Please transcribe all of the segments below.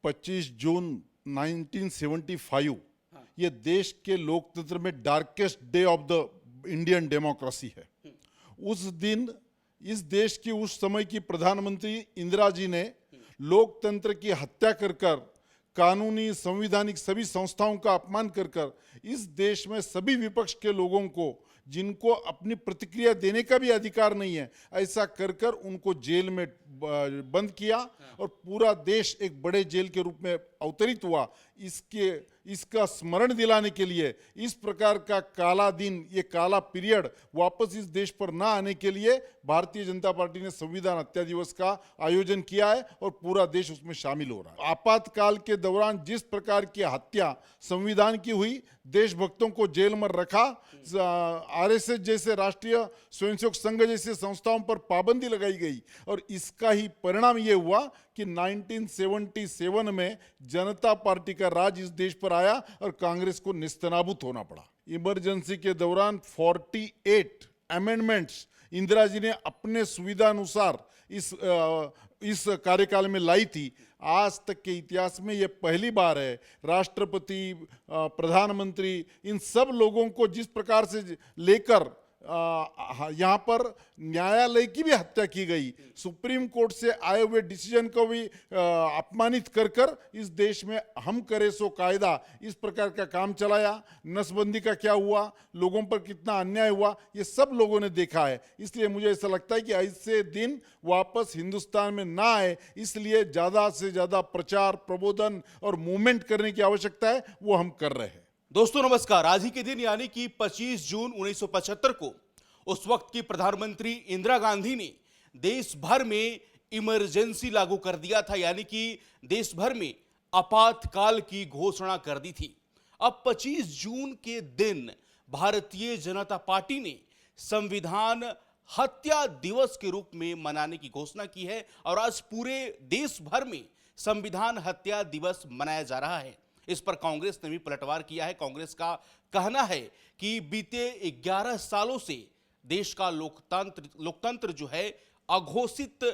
25 जून 1975 ये देश के लोकतंत्र में darkest day of the Indian democracy है। उस दिन इस देश की उस समय की प्रधानमंत्री इंदिरा जी ने लोकतंत्र की हत्या कर कानूनी संवैधानिक सभी संस्थाओं का अपमान कर इस देश में सभी विपक्ष के लोगों को, जिनको अपनी प्रतिक्रिया देने का भी अधिकार नहीं है, ऐसा कर उनको जेल में बंद किया और पूरा देश एक बड़े जेल के रूप में अवतरित हुआ। इसका स्मरण दिलाने के लिए इस प्रकार का काला दिन, ये काला पीरियड वापस इस देश पर ना आने के लिए भारतीय जनता पार्टी ने संविधान हत्या दिवस का आयोजन किया है और पूरा देश उसमें शामिल हो रहा है। आपातकाल के दौरान जिस प्रकार की हत्या संविधान की हुई, देशभक्तों को जेल में रखा, आरएसएस जैसे राष्ट्रीय स्वयंसेवक संघ जैसे संस्थाओं पर पाबंदी लगाई गई और इसका ही परिणाम ये हुआ कि 1977 में जनता पार्टी का राज इस देश पर आया और कांग्रेस को निस्तनाबूत होना पड़ा। इमरजेंसी के दौरान 48 अमेंडमेंट्स इंदिरा जी ने अपने सुविधा अनुसार इस कार्यकाल में लाई थी। आज तक के इतिहास में यह पहली बार है राष्ट्रपति, प्रधानमंत्री, इन सब लोगों को जिस प्रकार से लेकर यहाँ पर न्यायालय की भी हत्या की गई, सुप्रीम कोर्ट से आए हुए डिसीजन को भी अपमानित कर इस देश में हम करे सो कायदा, इस प्रकार का काम चलाया। नसबंदी का क्या हुआ, लोगों पर कितना अन्याय हुआ, ये सब लोगों ने देखा है। इसलिए मुझे ऐसा लगता है कि ऐसे दिन वापस हिंदुस्तान में ना आए, इसलिए ज़्यादा से ज़्यादा प्रचार, प्रबोधन और मूवमेंट करने की आवश्यकता है, वो हम कर रहे हैं। दोस्तों नमस्कार। आज ही के दिन यानी कि 25 जून 1975 को उस वक्त की प्रधानमंत्री इंदिरा गांधी ने देश भर में इमरजेंसी लागू कर दिया था, यानी कि देश भर में आपातकाल की घोषणा कर दी थी। अब 25 जून के दिन भारतीय जनता पार्टी ने संविधान हत्या दिवस के रूप में मनाने की घोषणा की है और आज पूरे देश भर में संविधान हत्या दिवस मनाया जा रहा है। इस पर कांग्रेस ने भी पलटवार किया है। कांग्रेस का कहना है कि बीते 11 सालों से देश का लोकतंत्र जो है अघोषित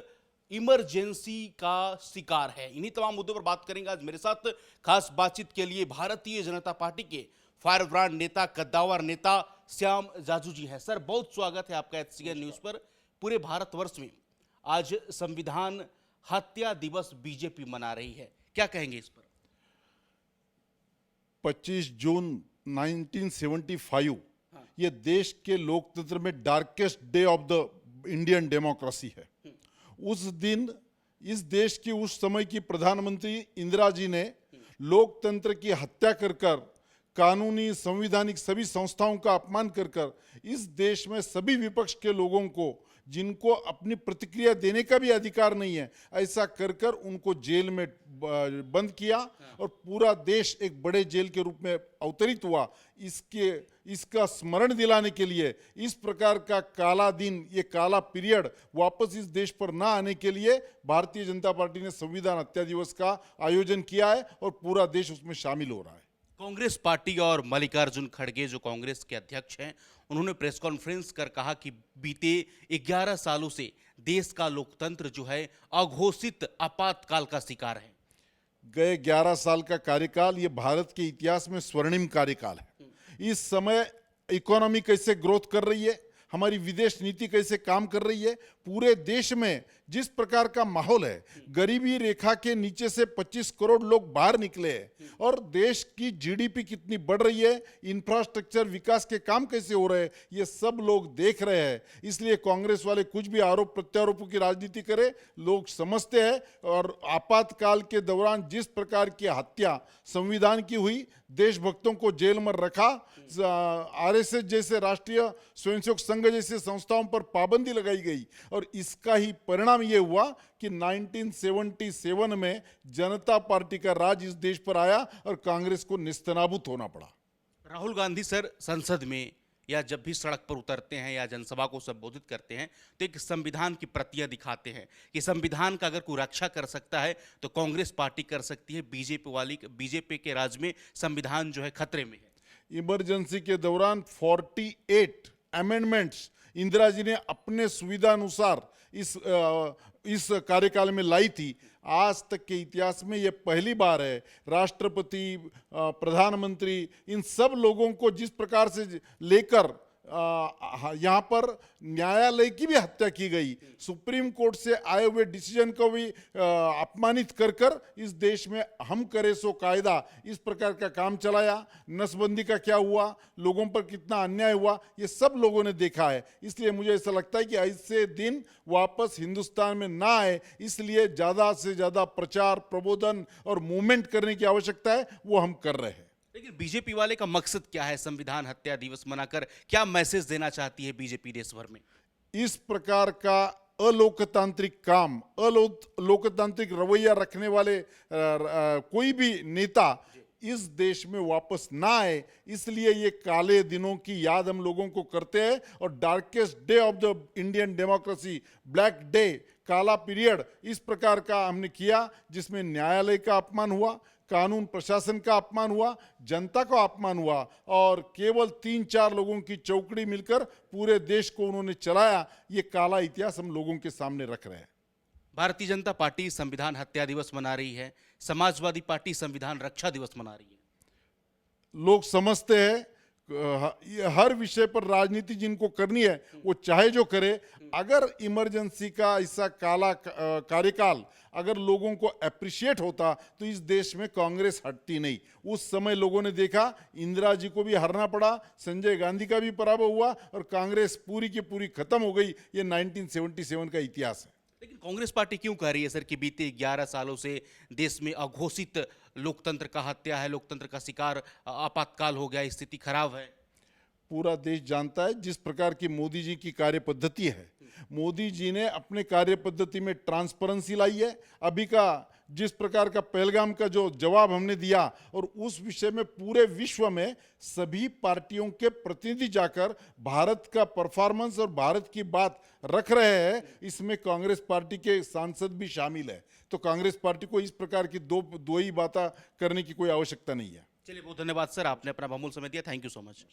इमरजेंसी का शिकार है। इन्हीं तमाम मुद्दों पर बात करेंगे आज मेरे साथ। खास बातचीत के लिए भारतीय जनता पार्टी के फायर ब्रांड नेता, कद्दावर नेता श्याम जाजू जी हैं। सर, बहुत स्वागत है आपका HCN न्यूज पर। पूरे भारतवर्ष में आज संविधान हत्या दिवस बीजेपी मना रही है, क्या कहेंगे इस पर? 25 जून 1975 ये देश के लोकतंत्र में darkest day of the Indian democracy है। उस दिन इस देश की उस समय की प्रधानमंत्री इंदिरा जी ने लोकतंत्र की हत्या कर कानूनी संवैधानिक सभी संस्थाओं का अपमान कर इस देश में सभी विपक्ष के लोगों को, जिनको अपनी प्रतिक्रिया देने का भी अधिकार नहीं है, ऐसा कर उनको जेल में बंद किया और पूरा देश एक बड़े जेल के रूप में अवतरित हुआ। इसका स्मरण दिलाने के लिए इस प्रकार का काला दिन, ये काला पीरियड वापस इस देश पर ना आने के लिए भारतीय जनता पार्टी ने संविधान हत्या दिवस का आयोजन किया है और पूरा देश उसमें शामिल हो रहा है। कांग्रेस पार्टी और मल्लिकार्जुन खड़गे जो कांग्रेस के अध्यक्ष हैं, उन्होंने प्रेस कॉन्फ्रेंस कर कहा कि बीते 11 सालों से देश का लोकतंत्र जो है अघोषित आपातकाल का शिकार है। गए 11 साल का कार्यकाल ये भारत के इतिहास में स्वर्णिम कार्यकाल है। इस समय इकोनॉमी कैसे ग्रोथ कर रही है, हमारी विदेश नीति कैसे काम कर रही है, पूरे देश में जिस प्रकार का माहौल है, गरीबी रेखा के नीचे से 25 करोड़ लोग बाहर निकले हैं और देश की जीडीपी कितनी बढ़ रही है, इंफ्रास्ट्रक्चर विकास के काम कैसे हो रहे हैं, ये सब लोग देख रहे हैं। इसलिए कांग्रेस वाले कुछ भी आरोप प्रत्यारोपों की राजनीति करे, लोग समझते हैं। और आपातकाल के दौरान जिस प्रकार की हत्या संविधान की हुई, देशभक्तों को जेल में रखा, आरएसएस जैसे राष्ट्रीय स्वयंसेवक संघ जैसे संस्थाओं पर पाबंदी लगाई गई और इसका ही परिणाम ये हुआ कि 1977 में जनता पार्टी का राज इस देश पर आया और कांग्रेस को निस्तनाबूत होना पड़ा। राहुल गांधी सर संसद में या जब भी सड़क पर उतरते हैं या जनसभा को संबोधित करते हैं तो एक संविधान की प्रतियां दिखाते हैं कि संविधान का अगर कोई रक्षा कर सकता है तो कांग्रेस पार्टी कर सकती है। बीजेपी के राज में संविधान जो है खतरे में है। इमरजेंसी के दौरान 48 अमेंडमेंट्स इंदिरा जी ने अपने सुविधा अनुसार इस कार्यकाल में लाई थी। आज तक के इतिहास में ये पहली बार है राष्ट्रपति, प्रधानमंत्री, इन सब लोगों को जिस प्रकार से लेकर यहाँ पर न्यायालय की भी हत्या की गई, सुप्रीम कोर्ट से आए हुए डिसीजन को भी अपमानित कर कर इस देश में हम करे सो कायदा, इस प्रकार का काम चलाया। नसबंदी का क्या हुआ, लोगों पर कितना अन्याय हुआ, ये सब लोगों ने देखा है। इसलिए मुझे ऐसा लगता है कि ऐसे दिन वापस हिंदुस्तान में ना आए, इसलिए ज़्यादा से ज़्यादा प्रचार, प्रबोधन और मूवमेंट करने की आवश्यकता है, वो हम कर रहे हैं। लेकिन बीजेपी वाले का मकसद क्या है संविधान हत्या दिवस मनाकर? क्या मैसेज देना चाहती है बीजेपी देश भर में? इस प्रकार का अलोकतांत्रिक काम, अलोकतांत्रिक रवैया रखने वाले कोई भी नेता इस देश में वापस ना आए, इसलिए ये काले दिनों की याद हम लोगों को करते हैं। और darkest day of the Indian democracy, black day, काला पीरियड इस प्रकार का हमने किया, जिसमें न्यायालय का अपमान हुआ, कानून प्रशासन का अपमान हुआ, जनता का अपमान हुआ, और केवल 3-4 लोगों की चौकड़ी मिलकर पूरे देश को उन्होंने चलाया। ये काला इतिहास हम लोगों के सामने रख रहे हैं। भारतीय जनता पार्टी संविधान हत्या दिवस मना रही है, समाजवादी पार्टी संविधान रक्षा दिवस मना रही है। लोग समझते हैं हर विषय पर राजनीति जिनको करनी है वो चाहे जो करे। अगर इमरजेंसी का ऐसा काला कार्यकाल अगर लोगों को अप्रिशिएट होता तो इस देश में कांग्रेस हटती नहीं। उस समय लोगों ने देखा, इंदिरा जी को भी हारना पड़ा, संजय गांधी का भी पराभव हुआ और कांग्रेस पूरी की पूरी खत्म हो गई। ये 1977 का इतिहास है। लेकिन कांग्रेस पार्टी क्यों कह रही है सर कि बीते 11 सालों से देश में अघोषित लोकतंत्र का हत्या है, लोकतंत्र का शिकार, आपातकाल हो गया, स्थिति खराब है? पूरा देश जानता है जिस प्रकार की मोदी जी की कार्य पद्धति है। मोदी जी ने अपने कार्य पद्धति में ट्रांसपेरेंसी लाई है। अभी का जिस प्रकार का पहलगाम का जो जवाब हमने दिया, और उस विषय में पूरे विश्व में सभी पार्टियों के प्रतिनिधि जाकर भारत का परफॉर्मेंस और भारत की बात रख रहे हैं। इसमें कांग्रेस पार्टी के सांसद भी शामिल है। तो कांग्रेस पार्टी को इस प्रकार की दो ही बातें करने की कोई आवश्यकता नहीं है। चलिए, बहुत धन्यवाद सर, आपने अपना बहुमूल्य समय दिया। Thank you so much.